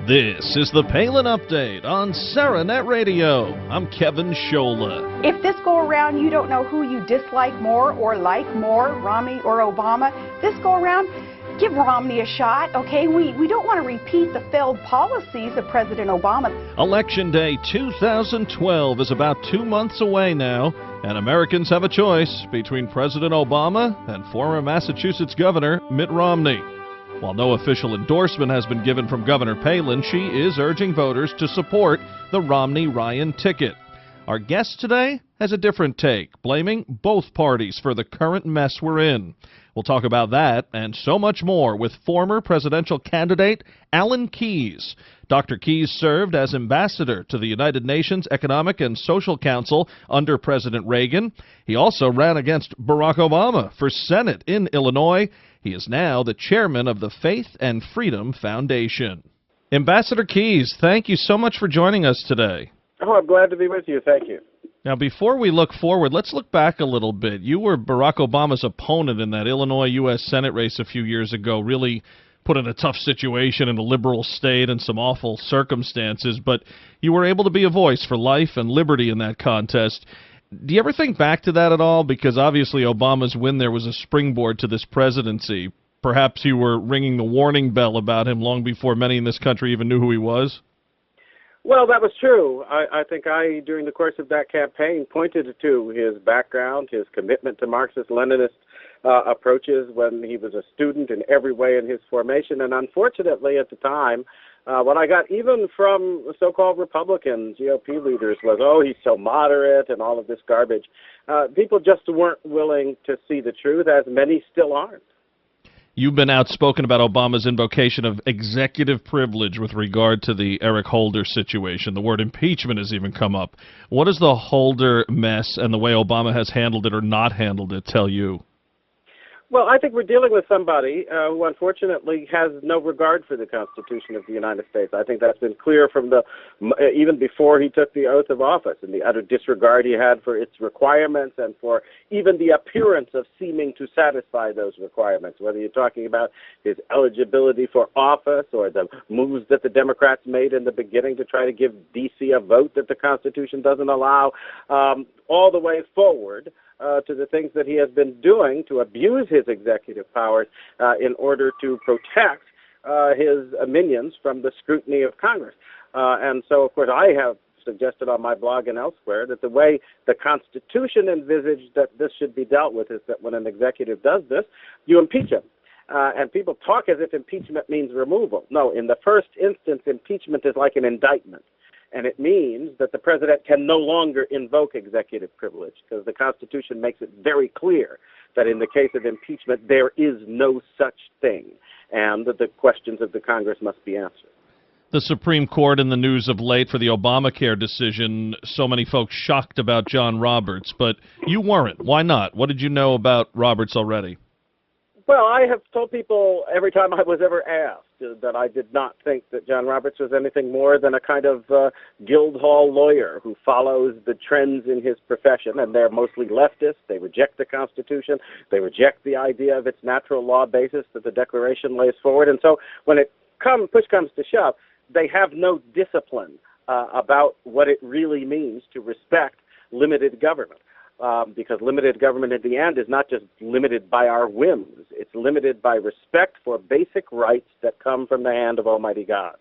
This is the Palin Update on Saranet Radio. I'm Kevin Scholla. If this go around you don't know who you dislike more or like more, Romney or Obama, this go around, give Romney a shot, okay? We don't want to repeat the failed policies of President Obama. Election Day 2012 is about 2 months away now, and Americans have a choice between President Obama and former Massachusetts Governor Mitt Romney. While no official endorsement has been given from Governor Palin, she is urging voters to support the Romney-Ryan ticket. Our guest today has a different take, blaming both parties for the current mess we're in. We'll talk about that and so much more with former presidential candidate Alan Keyes. Dr. Keyes served as ambassador to the United Nations Economic and Social Council under President Reagan. He also ran against Barack Obama for Senate in Illinois. He is now the chairman of the Faith and Freedom Foundation. Ambassador Keyes, thank you so much for joining us today. Oh, I'm glad to be with you. Thank you. Now, before we look forward, let's look back a little bit. You were Barack Obama's opponent in that Illinois U.S. Senate race a few years ago, really put in a tough situation in a liberal state and some awful circumstances, but you were able to be a voice for life and liberty in that contest. Do you ever think back to that at all? Because obviously Obama's win there was a springboard to this presidency. Perhaps you were ringing the warning bell about him long before many in this country even knew who he was? Well, that was true. I think during the course of that campaign, pointed to his background, his commitment to Marxist-Leninist approaches when he was a student in every way in his formation. And unfortunately, at the time, what I got even from so-called Republican GOP leaders was, oh, he's so moderate and all of this garbage. People just weren't willing to see the truth, as many still aren't. You've been outspoken about Obama's invocation of executive privilege with regard to the Eric Holder situation. The word impeachment has even come up. What does the Holder mess and the way Obama has handled it or not handled it tell you? Well, I think we're dealing with somebody who unfortunately has no regard for the Constitution of the United States. I think that's been clear from even before he took the oath of office, and the utter disregard he had for its requirements and for even the appearance of seeming to satisfy those requirements, whether you're talking about his eligibility for office or the moves that the Democrats made in the beginning to try to give D.C. a vote that the Constitution doesn't allow, all the way forward to the things that he has been doing to abuse his executive powers in order to protect his minions from the scrutiny of Congress. And so, of course, I have suggested on my blog and elsewhere that the way the Constitution envisaged that this should be dealt with is that when an executive does this, you impeach him. And people talk as if impeachment means removal. No, in the first instance, impeachment is like an indictment. And it means that the president can no longer invoke executive privilege because the Constitution makes it very clear that in the case of impeachment, there is no such thing, and that the questions of the Congress must be answered. The Supreme Court in the news of late for the Obamacare decision, so many folks shocked about John Roberts, but you weren't. Why not? What did you know about Roberts already? Well, I have told people every time I was ever asked that I did not think that John Roberts was anything more than a kind of Guildhall lawyer who follows the trends in his profession, and they're mostly leftist. They reject the Constitution. They reject the idea of its natural law basis that the Declaration lays forward. And so when push comes to shove, they have no discipline about what it really means to respect limited government. Because limited government at the end is not just limited by our whims. It's limited by respect for basic rights that come from the hand of Almighty God.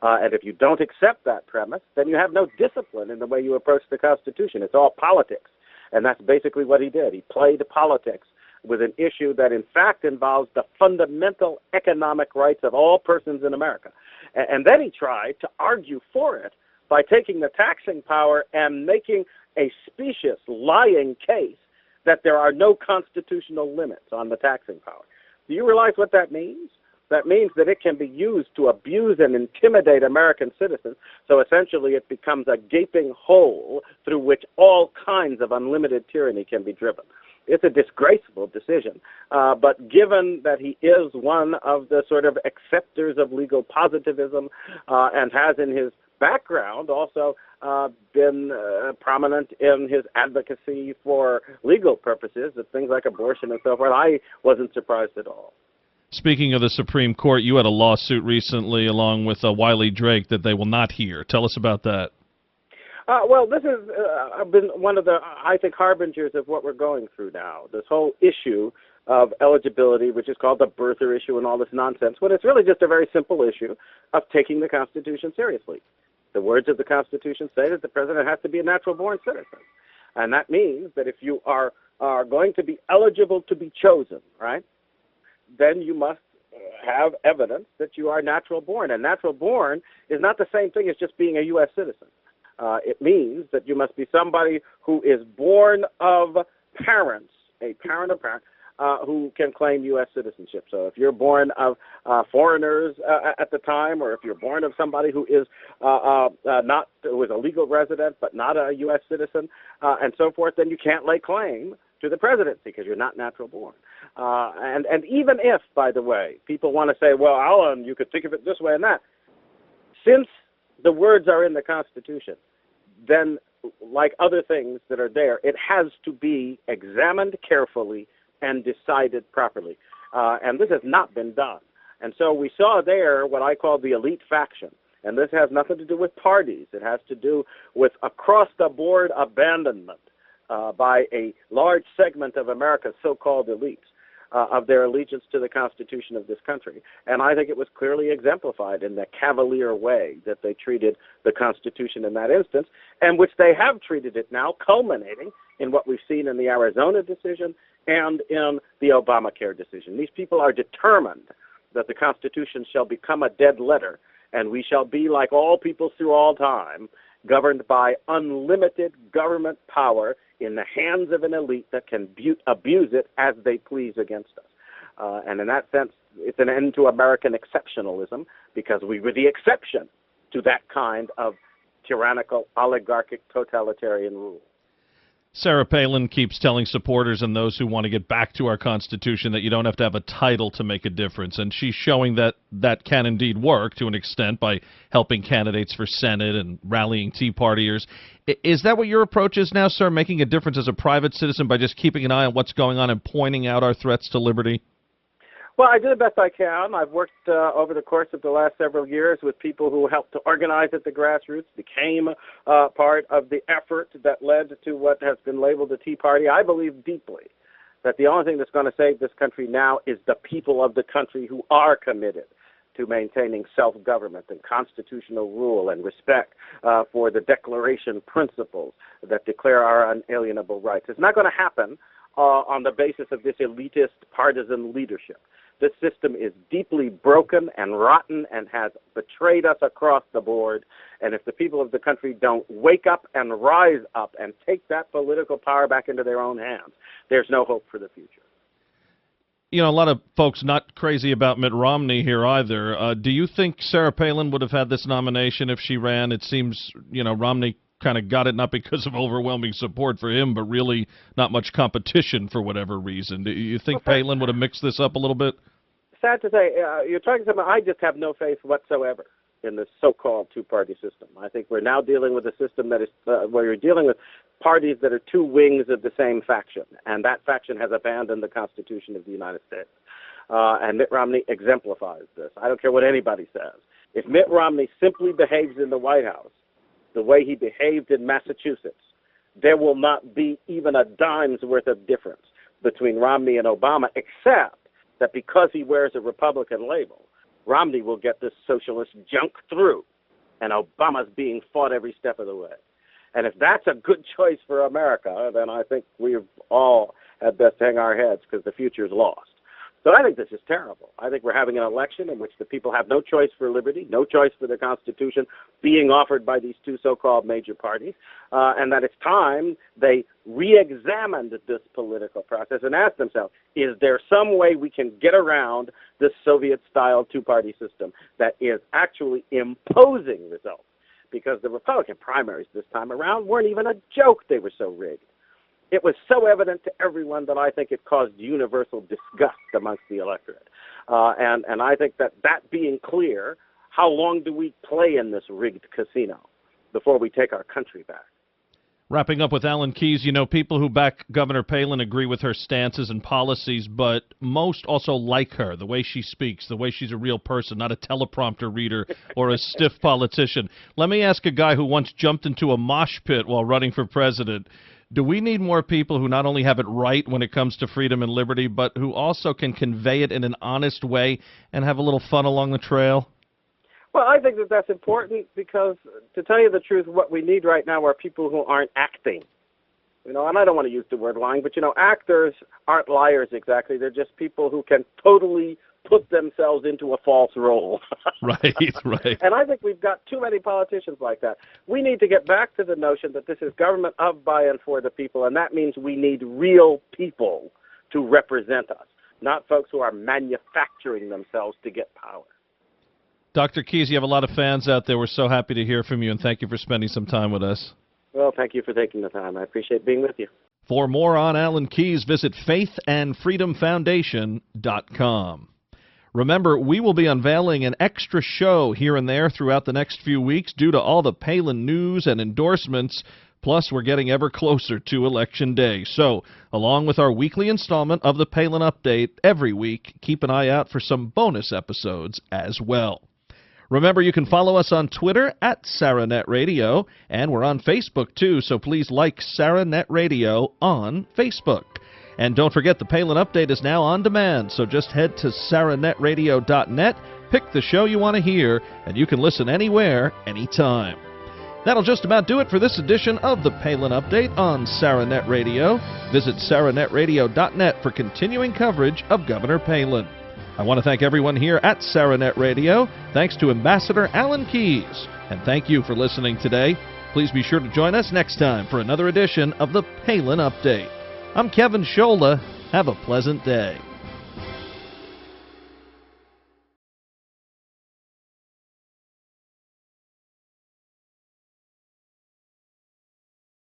And if you don't accept that premise, then you have no discipline in the way you approach the Constitution. It's all politics. And that's basically what he did. He played politics with an issue that in fact involves the fundamental economic rights of all persons in America. And then he tried to argue for it by taking the taxing power and making a specious, lying case that there are no constitutional limits on the taxing power. Do you realize what that means? That means that it can be used to abuse and intimidate American citizens, so essentially it becomes a gaping hole through which all kinds of unlimited tyranny can be driven. It's a disgraceful decision, but given that he is one of the sort of acceptors of legal positivism and has in his background also been prominent in his advocacy for legal purposes of things like abortion and so forth, I wasn't surprised at all. Speaking of the Supreme Court, you had a lawsuit recently along with Wiley Drake that they will not hear. Tell us about that. Well, this has been one of the, I think, harbingers of what we're going through now. This whole issue of eligibility, which is called the birther issue and all this nonsense, when it's really just a very simple issue of taking the Constitution seriously. The words of the Constitution say that the president has to be a natural-born citizen. And that means that if you are going to be eligible to be chosen, right, then you must have evidence that you are natural-born. And natural-born is not the same thing as just being a U.S. citizen. It means that you must be somebody who is born of parents, a parent or parent, who can claim U.S. citizenship. So if you're born of foreigners at the time, or if you're born of somebody who is who is a legal resident but not a U.S. citizen, and so forth, then you can't lay claim to the presidency because you're not natural born. And even if, by the way, people want to say, well, Alan, you could think of it this way and that, since the words are in the Constitution, then like other things that are there, it has to be examined carefully and decided properly. And this has not been done. And so we saw there what I call the elite faction. And this has nothing to do with parties. It has to do with across-the-board abandonment by a large segment of America's so-called elites of their allegiance to the Constitution of this country. And I think it was clearly exemplified in the cavalier way that they treated the Constitution in that instance, and which they have treated it now, culminating in what we've seen in the Arizona decision and in the Obamacare decision. These people are determined that the Constitution shall become a dead letter, and we shall be, like all people through all time, governed by unlimited government power in the hands of an elite that can abuse it as they please against us. And in that sense, it's an end to American exceptionalism, because we were the exception to that kind of tyrannical, oligarchic, totalitarian rule. Sarah Palin keeps telling supporters and those who want to get back to our Constitution that you don't have to have a title to make a difference, and she's showing that that can indeed work to an extent by helping candidates for Senate and rallying Tea Partiers. Is that what your approach is now, sir, making a difference as a private citizen by just keeping an eye on what's going on and pointing out our threats to liberty? Well, I do the best I can. I've worked over the course of the last several years with people who helped to organize at the grassroots, became part of the effort that led to what has been labeled the Tea Party. I believe deeply that the only thing that's going to save this country now is the people of the country who are committed to maintaining self-government and constitutional rule and respect for the Declaration principles that declare our unalienable rights. It's not going to happen on the basis of this elitist partisan leadership. This system is deeply broken and rotten and has betrayed us across the board. And if the people of the country don't wake up and rise up and take that political power back into their own hands, there's no hope for the future. You know, a lot of folks not crazy about Mitt Romney here either. Do you think Sarah Palin would have had this nomination if she ran? It seems, you know, Romney kind of got it not because of overwhelming support for him, but really not much competition for whatever reason. Do you think Palin would have mixed this up a little bit? Sad to say, you're talking to someone, I just have no faith whatsoever in this so-called two-party system. I think we're now dealing with a system that is where you're dealing with parties that are two wings of the same faction, and that faction has abandoned the Constitution of the United States. And Mitt Romney exemplifies this. I don't care what anybody says. If Mitt Romney simply behaves in the White House the way he behaved in Massachusetts, there will not be even a dime's worth of difference between Romney and Obama, except that because he wears a Republican label, Romney will get this socialist junk through, and Obama's being fought every step of the way. And if that's a good choice for America, then I think we've all had best hang our heads, because the future's lost. So I think this is terrible. I think we're having an election in which the people have no choice for liberty, no choice for the Constitution being offered by these two so-called major parties, and that it's time they re-examined this political process and asked themselves, is there some way we can get around this Soviet-style two-party system that is actually imposing results? Because the Republican primaries this time around weren't even a joke. They were so rigged. It was so evident to everyone that I think it caused universal disgust amongst the electorate. And I think that being clear, how long do we play in this rigged casino before we take our country back? Wrapping up with Alan Keyes, you know, people who back Governor Palin agree with her stances and policies, but most also like her, the way she speaks, the way she's a real person, not a teleprompter reader or a stiff politician. Let me ask a guy who once jumped into a mosh pit while running for president. Do we need more people who not only have it right when it comes to freedom and liberty, but who also can convey it in an honest way and have a little fun along the trail? Well, I think that that's important because, to tell you the truth, what we need right now are people who aren't acting. You know, and I don't want to use the word lying, but, you know, actors aren't liars exactly. They're just people who can totally put themselves into a false role. Right, right. And I think we've got too many politicians like that. We need to get back to the notion that this is government of, by, and for the people, and that means we need real people to represent us, not folks who are manufacturing themselves to get power. Dr. Keyes, you have a lot of fans out there. We're so happy to hear from you, and thank you for spending some time with us. Well, thank you for taking the time. I appreciate being with you. For more on Alan Keyes, visit faithandfreedomfoundation.com. Remember, we will be unveiling an extra show here and there throughout the next few weeks due to all the Palin news and endorsements. Plus, we're getting ever closer to Election Day. So, along with our weekly installment of the Palin Update every week, keep an eye out for some bonus episodes as well. Remember, you can follow us on Twitter at SarahNet Radio, and we're on Facebook too, so please like SarahNet Radio on Facebook. And don't forget, the Palin Update is now on demand, so just head to SarahNetRadio.net, pick the show you want to hear, and you can listen anywhere, anytime. That'll just about do it for this edition of the Palin Update on SarahNet Radio. Visit SarahNetRadio.net for continuing coverage of Governor Palin. I want to thank everyone here at SarahNet Radio. Thanks to Ambassador Alan Keyes. And thank you for listening today. Please be sure to join us next time for another edition of the Palin Update. I'm Kevin Scholla. Have a pleasant day.